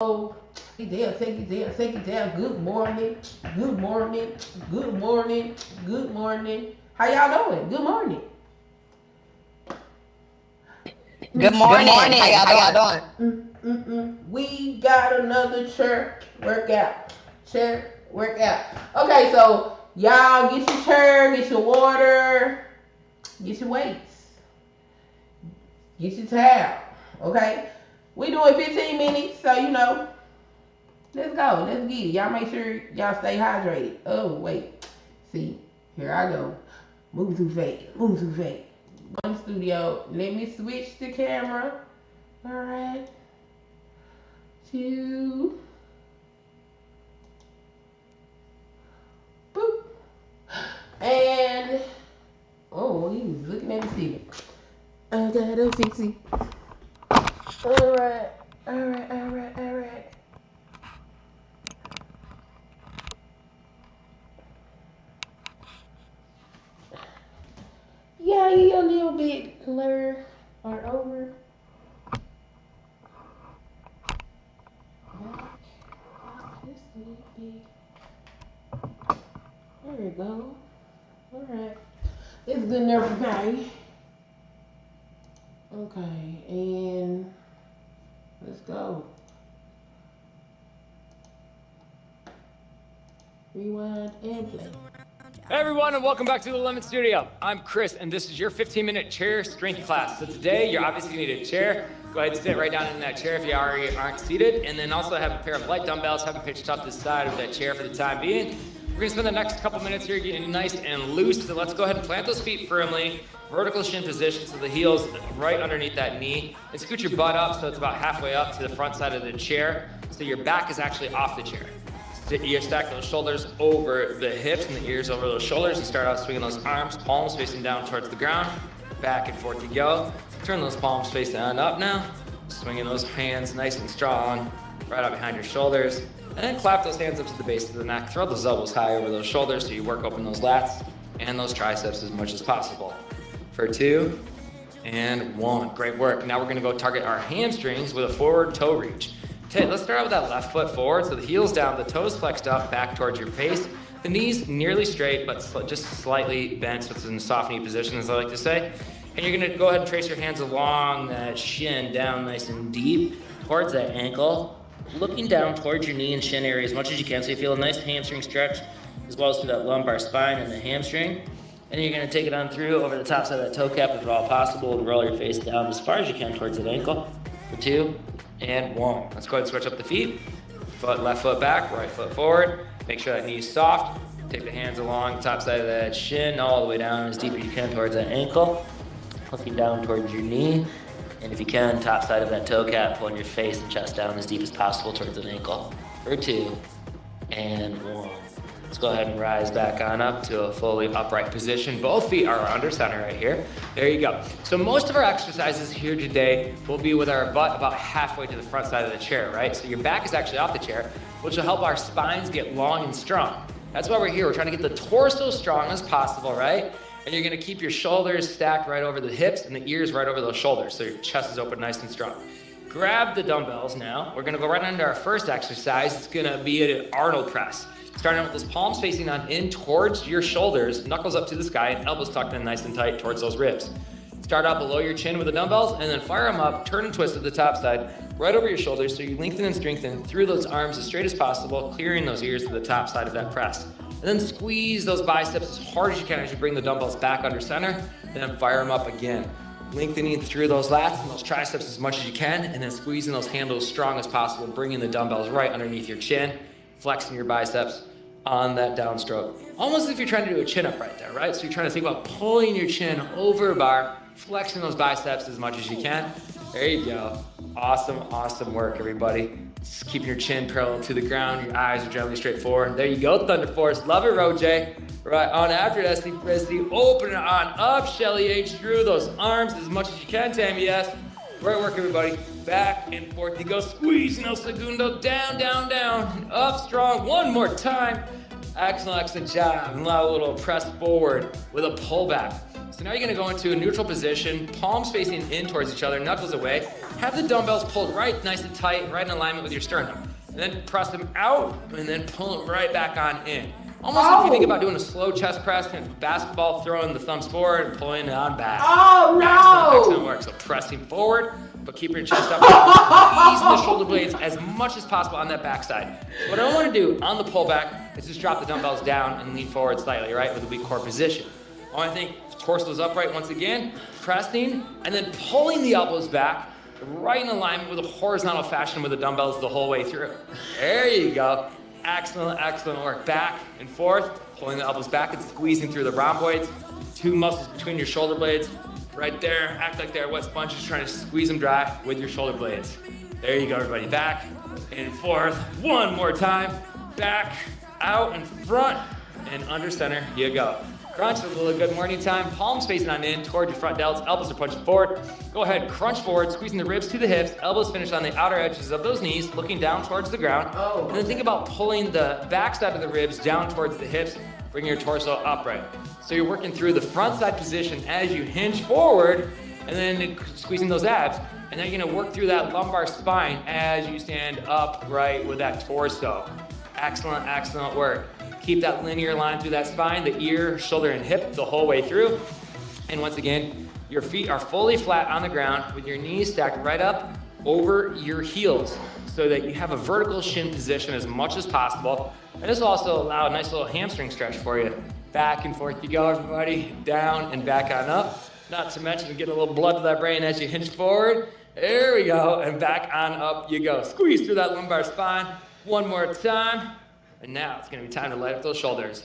Oh, take it down. Good morning, good morning, good morning, good morning. How y'all doing? Good morning. Good Good morning. morning. How How y'all y'all doing? doing? We got another chair workout. Chair workout. Okay, so y'all get your chair, get your water, get your weights, get your towel. Okay, we doing 15 minutes, so let's go. Let's get it. Y'all make sure y'all stay hydrated. Oh, wait. See, here I go. Move too fast. Move too fast. One studio. Let me switch the camera. Alright. Two. Boop. And oh, he was looking at the ceiling. I gotta fix it. Alright. Alright. Yeah, he a little bit lower or over. Back. Just a little bit. There we go. Alright. It's good enough for me. Okay, and let's go. Rewind and play. Hey everyone, and welcome back to the Lemon Studio. I'm Chris, and this is your 15-minute chair strength class. So today, you're obviously gonna need a chair. Go ahead and sit right down in that chair if you already aren't seated, and then also have a pair of light dumbbells, have them pitched up the side of that chair for the time being. We're gonna spend the next couple minutes here getting nice and loose, so let's go ahead and plant those feet firmly, vertical shin position, so the heel's right underneath that knee, and scoot your butt up so it's about halfway up to the front side of the chair, so your back is actually off the chair. You stack those shoulders over the hips and the ears over those shoulders and start out swinging those arms, palms facing down towards the ground. Back and forth you go. Turn those palms face down up now. Swinging those hands nice and strong, right out behind your shoulders. And then clap those hands up to the base of the neck. Throw those elbows high over those shoulders so you work open those lats and those triceps as much as possible. For 2 and 1. Great work. Now we're gonna go target our hamstrings with a forward toe reach. Okay, let's start out with that left foot forward. So the heel's down, the toes flexed up, back towards your face. The knees nearly straight, but just slightly bent, so it's in a soft knee position, as I like to say. And you're gonna go ahead and trace your hands along that shin, down nice and deep, towards that ankle. Looking down towards your knee and shin area as much as you can, so you feel a nice hamstring stretch, as well as through that lumbar spine and the hamstring. And you're gonna take it on through over the top side of that toe cap if at all possible, and roll your face down as far as you can towards that ankle. For 2 and 1. Let's go ahead and switch up the feet. Left foot back, right foot forward. Make sure that knee's soft. Take the hands along the top side of that shin, all the way down as deep as you can towards that ankle. Looking down towards your knee. And if you can, top side of that toe cap, pulling your face and chest down as deep as possible towards that ankle. For 2 and 1. Let's go ahead and rise back on up to a fully upright position. Both feet are under center right here. There you go. So most of our exercises here today will be with our butt about halfway to the front side of the chair, right? So your back is actually off the chair, which will help our spines get long and strong. That's why we're here. We're trying to get the torso strong as possible, right? And you're gonna keep your shoulders stacked right over the hips and the ears right over those shoulders, so your chest is open nice and strong. Grab the dumbbells now. We're gonna go right into our first exercise. It's gonna be an Arnold press. Starting out with those palms facing on in towards your shoulders, knuckles up to the sky, and elbows tucked in nice and tight towards those ribs. Start out below your chin with the dumbbells, and then fire them up, turn and twist to the top side, right over your shoulders, so you lengthen and strengthen through those arms as straight as possible, clearing those ears to the top side of that press. And then squeeze those biceps as hard as you can as you bring the dumbbells back under center, and then fire them up again. Lengthening through those lats and those triceps as much as you can, and then squeezing those handles as strong as possible, bringing the dumbbells right underneath your chin, flexing your biceps on that downstroke. Almost as if you're trying to do a chin-up right there, right? So you're trying to think about pulling your chin over a bar, flexing those biceps as much as you can. There you go. Awesome work, everybody. Just keeping your chin parallel to the ground, your eyes are generally straight forward. There you go, Thunder Force. Love it, Roj. Right on after it, SD Felicity. Open it on up, Shelly H. Through those arms as much as you can, Tammy S. Great work, everybody. Back and forth you go. Squeeze, no segundo. Down. Up strong. One more time. Excellent job. And now a little press forward with a pullback. So now you're gonna go into a neutral position, palms facing in towards each other, knuckles away. have the dumbbells pulled right nice and tight, right in alignment with your sternum. And then press them out, and then pull them right back on in. Almost if you think about doing a slow chest press, kind of basketball, throwing the thumbs forward and pulling it on back. Oh, no! Excellent work. So pressing forward, but keeping your chest up. Squeezing the shoulder blades as much as possible on that backside. So what I want to do on the pullback is just drop the dumbbells down and lean forward slightly, right, with a weak core position. I want to think torso's upright once again, pressing, and then pulling the elbows back, right in alignment with a horizontal fashion with the dumbbells the whole way through. There you go. Excellent, excellent work. Back and forth, pulling the elbows back and squeezing through the rhomboids. 2 muscles between your shoulder blades. Right there, act like they're wet sponges, trying to squeeze them dry with your shoulder blades. There you go, everybody. Back and forth. One more time. Back, out, and front, and under center. You go. Crunch a little good morning time. Palms facing on in toward your front delts. Elbows are punched forward. Go ahead, crunch forward, squeezing the ribs to the hips. Elbows finish on the outer edges of those knees, looking down towards the ground. And then think about pulling the backside of the ribs down towards the hips. Bring your torso upright. So you're working through the front side position as you hinge forward, and then squeezing those abs. And then you're gonna work through that lumbar spine as you stand upright with that torso. Excellent, excellent work. Keep that linear line through that spine, the ear, shoulder, and hip the whole way through. And once again, your feet are fully flat on the ground with your knees stacked right up over your heels so that you have a vertical shin position as much as possible. And this will also allow a nice little hamstring stretch for you. Back and forth you go, everybody. Down and back on up. Not to mention getting a little blood to that brain as you hinge forward. There we go, and back on up you go. Squeeze through that lumbar spine. One more time. And now it's gonna be time to light up those shoulders.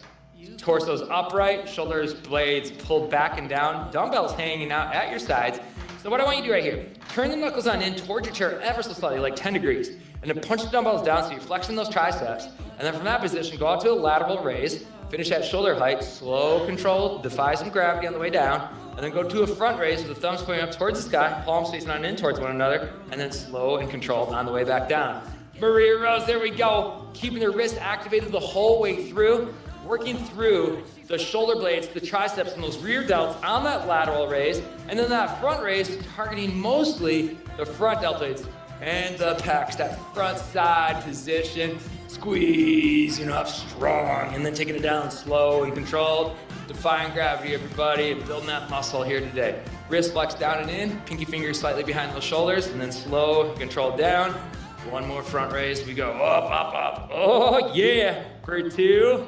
Torso's upright, shoulders, blades pulled back and down, dumbbells hanging out at your sides. So what I want you to do right here, turn the knuckles on in towards your chair ever so slightly, like 10 degrees. And then punch the dumbbells down so you're flexing those triceps. And then from that position, go out to a lateral raise. Finish at shoulder height, slow, controlled, defy some gravity on the way down. And then go to a front raise with the thumbs pointing up towards the sky, palms facing on in towards one another. And then slow and controlled on the way back down. Maria Rose, there we go. Keeping the wrist activated the whole way through. Working through the shoulder blades, the triceps, and those rear delts on that lateral raise. And then that front raise, targeting mostly the front delt blades and the pecs. That front side position. Squeezing up strong. And then taking it down slow and controlled. Defying gravity, everybody, and building that muscle here today. Wrist flex down and in. Pinky fingers slightly behind those shoulders. And then slow and controlled down. One more front raise. We go up, up, up. Oh, yeah. For 2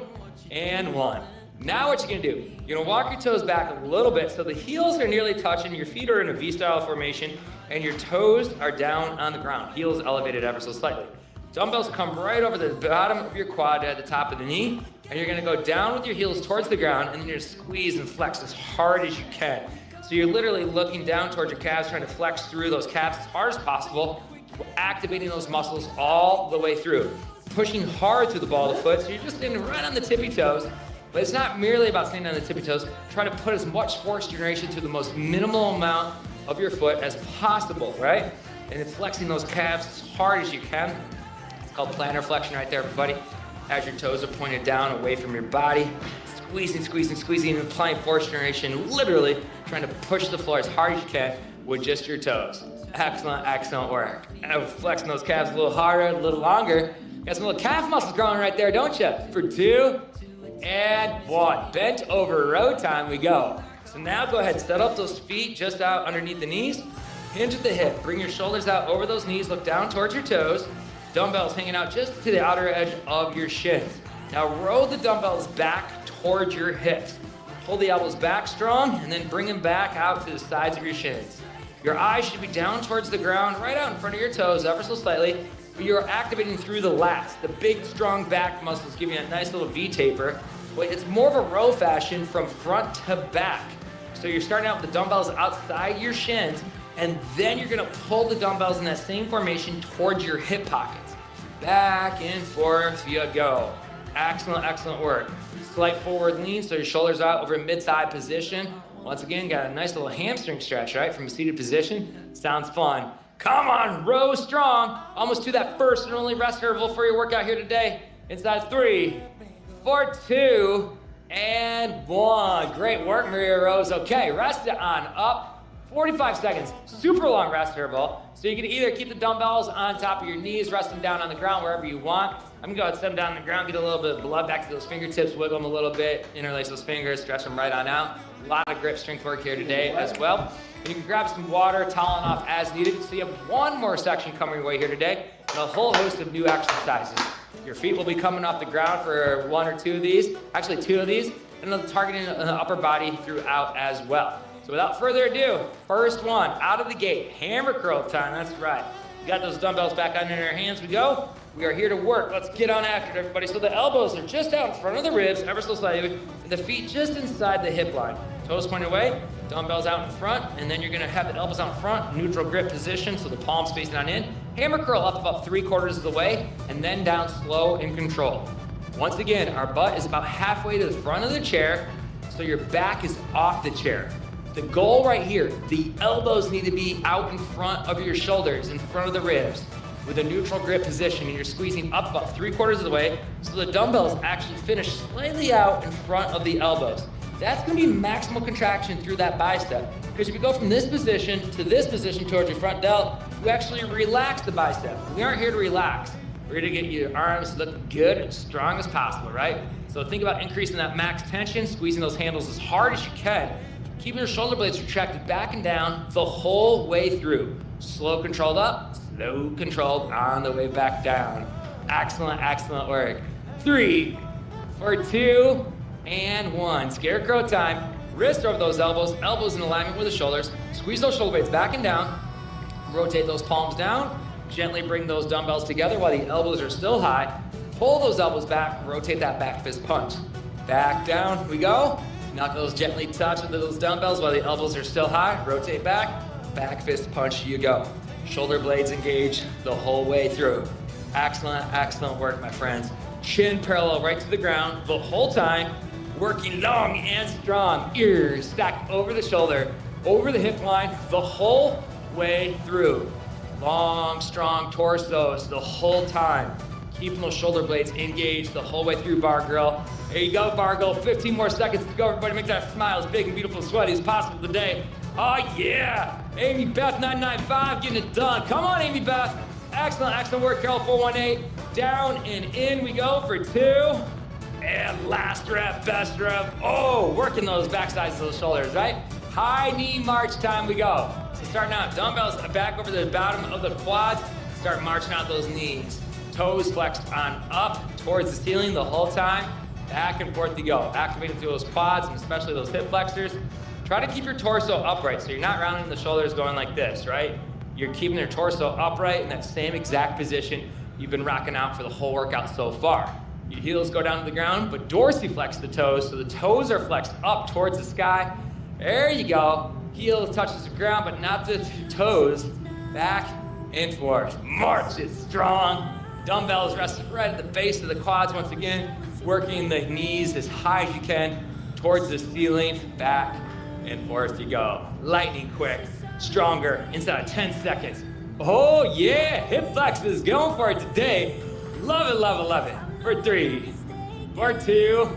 and 1. Now what you're gonna do, you're gonna walk your toes back a little bit so the heels are nearly touching, your feet are in a V-style formation, and your toes are down on the ground. Heels elevated ever so slightly. Dumbbells come right over the bottom of your quad at the top of the knee, and you're gonna go down with your heels towards the ground, and then you're gonna squeeze and flex as hard as you can. So you're literally looking down towards your calves, trying to flex through those calves as hard as possible, activating those muscles all the way through. Pushing hard through the ball of the foot, so you're just standing right on the tippy toes. But it's not merely about standing on the tippy toes, trying to put as much force generation to the most minimal amount of your foot as possible, right? And it's flexing those calves as hard as you can. It's called plantar flexion right there, everybody. As your toes are pointed down away from your body, squeezing, squeezing, squeezing, and applying force generation, literally trying to push the floor as hard as you can with just your toes. Excellent, excellent work. And flexing those calves a little harder, a little longer. Got some little calf muscles growing right there, don't you? For 2 and 1. Bent over row time we go. So now go ahead, set up those feet just out underneath the knees. Hinge at the hip. Bring your shoulders out over those knees. Look down towards your toes. Dumbbells hanging out just to the outer edge of your shins. Now roll the dumbbells back towards your hips. Pull the elbows back strong and then bring them back out to the sides of your shins. Your eyes should be down towards the ground, right out in front of your toes, ever so slightly. But you're activating through the lats, the big, strong back muscles, giving you a nice little V-taper. But it's more of a row fashion from front to back. So you're starting out with the dumbbells outside your shins, and then you're gonna pull the dumbbells in that same formation towards your hip pockets. Back and forth you go. Excellent, excellent work. Slight forward lean, so your shoulders out over mid-thigh position. Once again, got a nice little hamstring stretch, right, from a seated position. Sounds fun. Come on, row strong. Almost to that first and only rest interval for your workout here today. Inside 3, 4, 2, and 1. Great work, Maria Rose. Okay, rest it on up. 45 seconds, super long rest interval. So you can either keep the dumbbells on top of your knees, resting down on the ground wherever you want. I'm gonna go ahead and set them down on the ground, get a little bit of blood back to those fingertips, wiggle them a little bit, interlace those fingers, stretch them right on out. A lot of grip strength work here today as well. And you can grab some water, toweling off as needed. So you have one more section coming your way here today, and a whole host of new exercises. Your feet will be coming off the ground for one or two of these, actually two of these, and they'll targeting the upper body throughout as well. So without further ado, first one, out of the gate, hammer curl time, that's right. You got those dumbbells back under your hands, we go. We are here to work, let's get on after it, everybody. So the elbows are just out in front of the ribs, ever so slightly, and the feet just inside the hip line. Toes pointed away, dumbbells out in front, and then you're gonna have the elbows out in front, neutral grip position, so the palms facing on in. Hammer curl up about 3/4 of the way, and then down slow and controlled. Once again, our butt is about halfway to the front of the chair, so your back is off the chair. The goal right here, the elbows need to be out in front of your shoulders, in front of the ribs, with a neutral grip position, and you're squeezing up about 3/4 of the way, so the dumbbells actually finish slightly out in front of the elbows. That's gonna be maximal contraction through that bicep, because if you go from this position to this position towards your front delt, you actually relax the bicep. We aren't here to relax. We're here to get your arms looking good and strong as possible, right? So think about increasing that max tension, squeezing those handles as hard as you can, keeping your shoulder blades retracted back and down the whole way through. Slow controlled up, slow controlled on the way back down. Excellent, excellent work. 3, 4, 2, and 1. Scarecrow time. Wrists over those elbows, elbows in alignment with the shoulders. Squeeze those shoulder blades back and down. Rotate those palms down. Gently bring those dumbbells together while the elbows are still high. Pull those elbows back, rotate that back fist punch. Back down we go. Knuckles gently touch with those dumbbells while the elbows are still high. Rotate back fist punch you go. Shoulder blades engage the whole way through. Excellent, excellent work, my friends. Chin parallel right to the ground the whole time. Working long and strong. Ears stacked over the shoulder, over the hip line, the whole way through. Long, strong torsos the whole time. Keeping those shoulder blades engaged the whole way through, bar girl. There you go, bar girl. 15 more seconds to go. Everybody make that smile as big and beautiful and sweaty as possible today. Oh yeah! Amy Beth 995 getting it done. Come on, Amy Beth. Excellent, excellent work, Carol 418. Down and in we go for 2. And last rep, best rep. Oh, working those back sides of those shoulders, right? High knee march time we go. So starting out, dumbbells back over the bottom of the quads. Start marching out those knees. Toes flexed on up towards the ceiling the whole time. Back and forth you go. Activating through those quads and especially those hip flexors. Try to keep your torso upright so you're not rounding the shoulders going like this, right? You're keeping your torso upright in that same exact position you've been rocking out for the whole workout so far. Your heels go down to the ground, but dorsiflex the toes, so the toes are flexed up towards the sky. There you go. Heel touches the ground, but not the toes. Back and forth. March it strong. Dumbbells resting right at the base of the quads once again. Working the knees as high as you can towards the ceiling. Back and forth you go. Lightning quick. Stronger inside of 10 seconds. Oh yeah, hip flexes going for it today. Love it, love it, love it. For 3, for 2,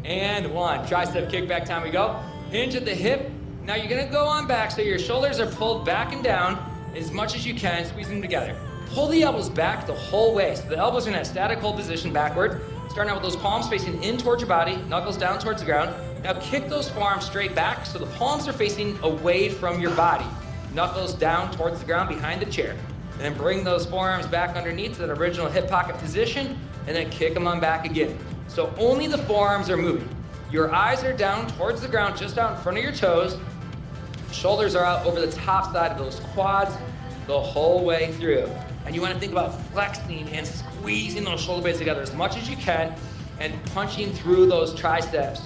and 1. Tricep kickback time we go. Hinge at the hip. Now you're gonna go on back so your shoulders are pulled back and down as much as you can, squeezing them together. Pull the elbows back the whole way. So the elbows are in that static hold position backward. Starting out with those palms facing in towards your body, knuckles down towards the ground. Now kick those forearms straight back so the palms are facing away from your body. Knuckles down towards the ground behind the chair. And then bring those forearms back underneath to that original hip pocket position, and then kick them on back again. So only the forearms are moving. Your eyes are down towards the ground, just out in front of your toes. Shoulders are out over the top side of those quads the whole way through. And you want to think about flexing and squeezing those shoulder blades together as much as you can and punching through those triceps.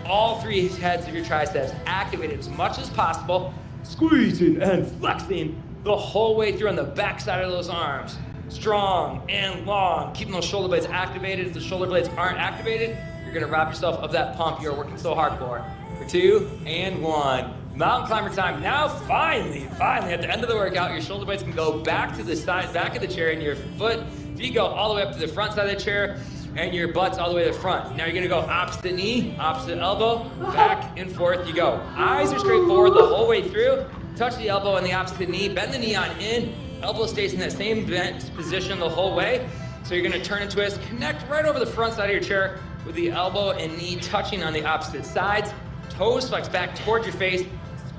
All 3 heads of your triceps activated as much as possible, squeezing and flexing the whole way through on the back side of those arms. Strong and long, keeping those shoulder blades activated. If the shoulder blades aren't activated, you're gonna rob yourself of that pump you're working so hard for. For 2 and 1. Mountain climber time. Now finally, at the end of the workout, your shoulder blades can go back to the side, back of the chair, and your feet go all the way up to the front side of the chair, and your butt's all the way to the front. Now you're gonna go opposite knee, opposite elbow, back and forth you go. Eyes are straight forward the whole way through. touch the elbow and the opposite knee, bend the knee on in, elbow stays in that same bent position the whole way. So you're gonna turn and twist, connect right over the front side of your chair with the elbow and knee touching on the opposite sides, toes flex back towards your face,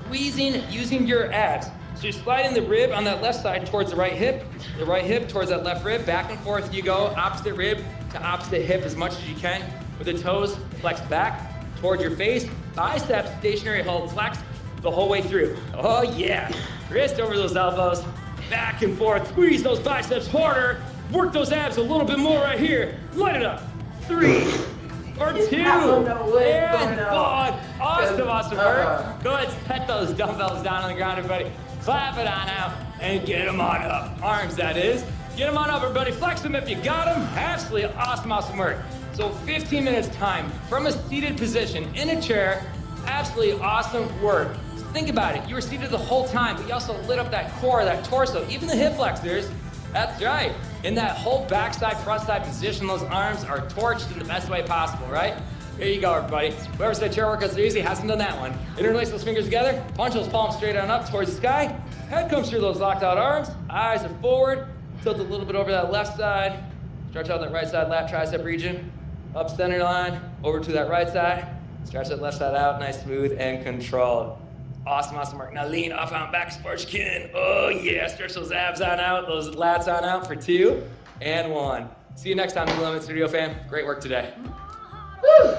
squeezing using your abs. So you're sliding the rib on that left side towards the right hip towards that left rib, back and forth you go, opposite rib to opposite hip as much as you can, with the toes flexed back towards your face, biceps stationary hold flex the whole way through. Oh yeah, wrist over those elbows, back and forth, squeeze those biceps harder, work those abs a little bit more right here, light it up, 3 or 2, and 1, awesome work. Go ahead, set those dumbbells down on the ground, everybody, clap it on out, and get them on up, arms that is, get them on up, everybody, flex them if you got them, absolutely awesome work. So 15 minutes time from a seated position in a chair, absolutely awesome work. So think about it, you were seated the whole time, but you also lit up that core, that torso, even the hip flexors. That's right. In that whole backside, front side position, those arms are torched in the best way possible, right? Here you go, everybody. Whoever said chair workouts are easy hasn't done that one. Interlace those fingers together, punch those palms straight on up towards the sky. Head comes through those locked out arms, eyes are forward, tilt a little bit over that left side, stretch out that right side lat tricep region, up center line, over to that right side, stretch that left side out, nice, smooth, and controlled. Awesome work. Now lean up on back, sparge your chin. Oh yeah, stretch those abs on out, those lats on out for 2 and 1. See you next time in the Limit Studio, fam. Great work today. Woo.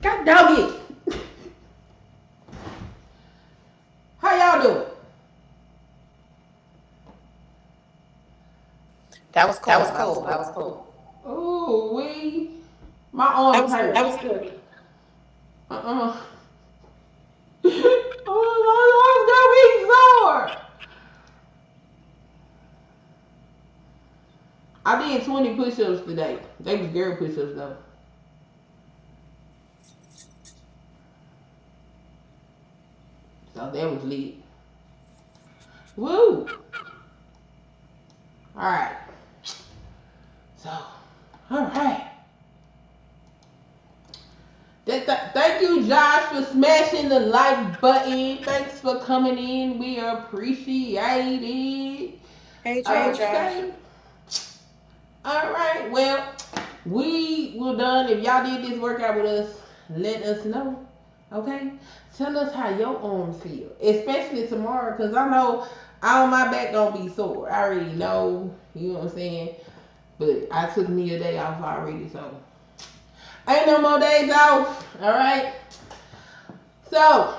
God doggy. How y'all doing? That was cool. Ooh, my arms hurt. That was good. Oh, my arms got me sore. I did 20 push-ups today. They was girl push-ups though. So that was lit. Woo! Alright. So, alright. Thank you, Josh, for smashing the like button. Thanks for coming in. We appreciate it. Hey, Josh. Alright, well, we're done. If y'all did this workout with us, let us know. Okay? Tell us how your arms feel. Especially tomorrow, because I know all my back gonna be sore. I already know, you know what I'm saying? But I took me a day off already, so ain't no more days off. Alright? So,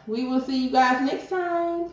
we will see you guys next time.